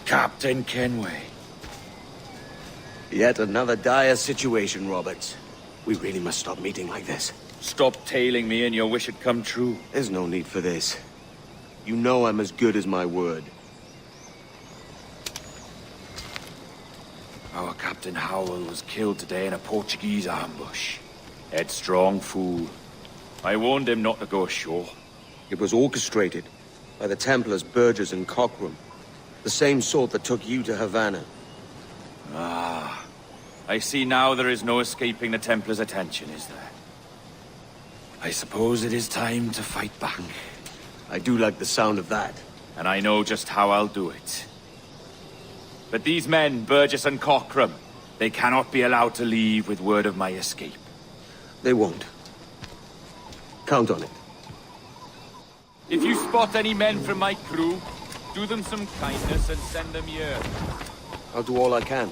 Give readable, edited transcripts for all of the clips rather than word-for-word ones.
Captain Kenway. Yet another dire situation, Roberts. We really must stop meeting like this. Stop tailing me and your wish had come true. There's no need for this. You know I'm as good as my word. Our Captain Howell was killed today in a Portuguese ambush. Headstrong fool. I warned him not to go ashore. It was orchestrated by the Templars Burgess and Cockram. The same sort that took you to Havana. Ah. I see now there is no escaping the Templars' attention, is there? I suppose it is time to fight back. I do like the sound of that. And I know just how I'll do it. But these men, Burgess and Cockram, they cannot be allowed to leave with word of my escape. They won't. Count on it. If you spot any men from my crew, do them some kindness and send them here. I'll do all I can.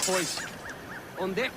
Boys, on deck.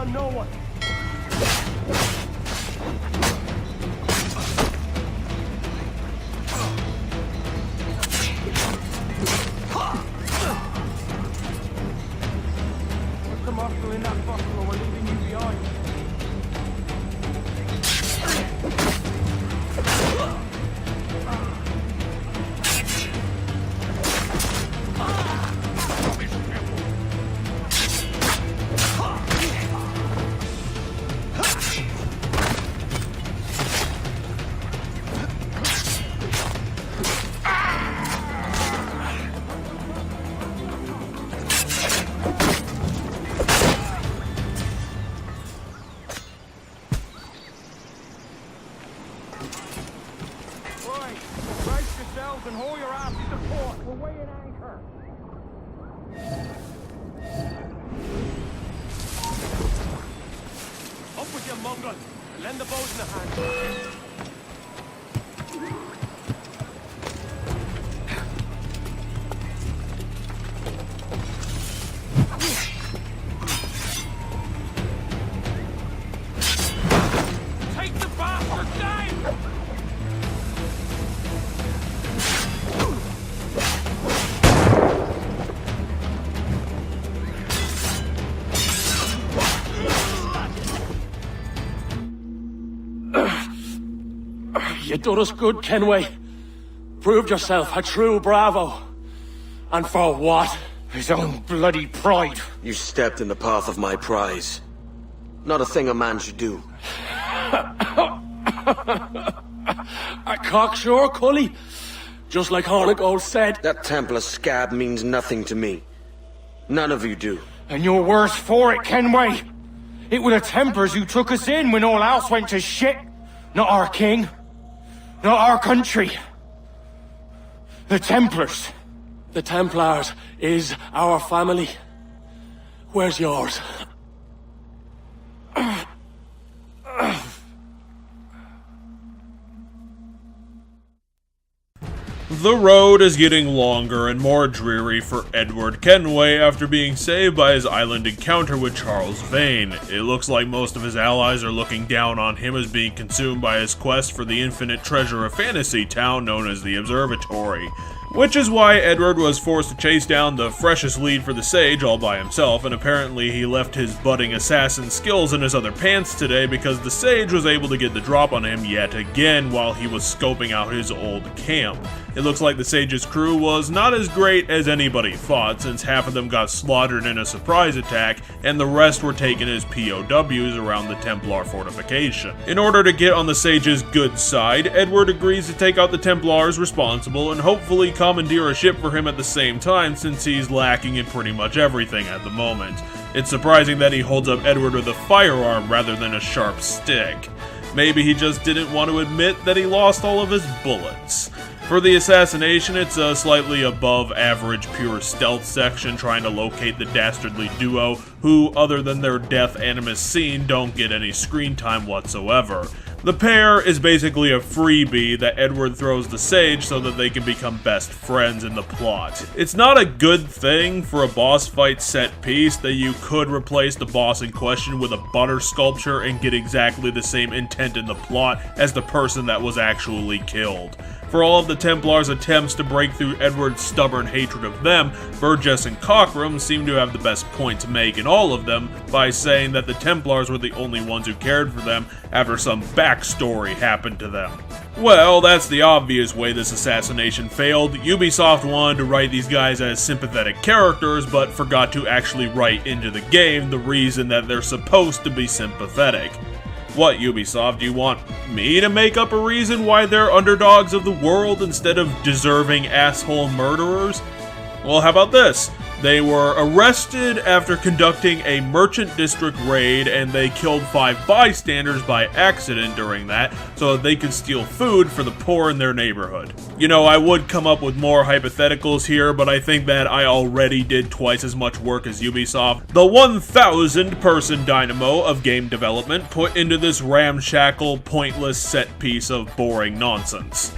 on no one. Put some muscle in that buckle or we're leaving you behind. And haul your ass to port. We're weighing anchor. Up with your mongrel. Lend the boat in a hand. Take the bastard down! You done us good, Kenway. Proved yourself a true bravo. And for what? His own bloody pride. You stepped in the path of my prize. Not a thing a man should do. A cocksure, Cully. Just like Hornigold said. That Templar scab means nothing to me. None of you do. And you're worse for it, Kenway. It were the Templars who took us in when all else went to shit. Not our king. Not our country. The Templars. The Templars is our family. Where's yours? The road is getting longer and more dreary for Edward Kenway after being saved by his island encounter with Charles Vane. It looks like most of his allies are looking down on him as being consumed by his quest for the infinite treasure of Fantasy Town known as the Observatory. Which is why Edward was forced to chase down the freshest lead for the Sage all by himself, and apparently he left his budding assassin skills in his other pants today because the Sage was able to get the drop on him yet again while he was scoping out his old camp. It looks like the Sage's crew was not as great as anybody thought, since half of them got slaughtered in a surprise attack, and the rest were taken as POWs around the Templar fortification. In order to get on the Sage's good side, Edward agrees to take out the Templars responsible and hopefully commandeer a ship for him at the same time, since he's lacking in pretty much everything at the moment. It's surprising that he holds up Edward with a firearm rather than a sharp stick. Maybe he just didn't want to admit that he lost all of his bullets. For the assassination, it's a slightly above average pure stealth section trying to locate the dastardly duo who, other than their death animus scene, don't get any screen time whatsoever. The pair is basically a freebie that Edward throws the Sage so that they can become best friends in the plot. It's not a good thing for a boss fight set piece that you could replace the boss in question with a butter sculpture and get exactly the same intent in the plot as the person that was actually killed. For all of the Templars' attempts to break through Edward's stubborn hatred of them, Burgess and Cockram seem to have the best point to make in all of them by saying that the Templars were the only ones who cared for them after some backstory happened to them. Well, that's the obvious way this assassination failed. Ubisoft wanted to write these guys as sympathetic characters, but forgot to actually write into the game the reason that they're supposed to be sympathetic. What, Ubisoft, do you want me to make up a reason why they're underdogs of the world instead of deserving asshole murderers? Well, how about this? They were arrested after conducting a merchant district raid, and they killed 5 bystanders by accident during that, so that they could steal food for the poor in their neighborhood. You know, I would come up with more hypotheticals here, but I think that I already did twice as much work as Ubisoft, the 1,000-person dynamo of game development, put into this ramshackle, pointless set piece of boring nonsense.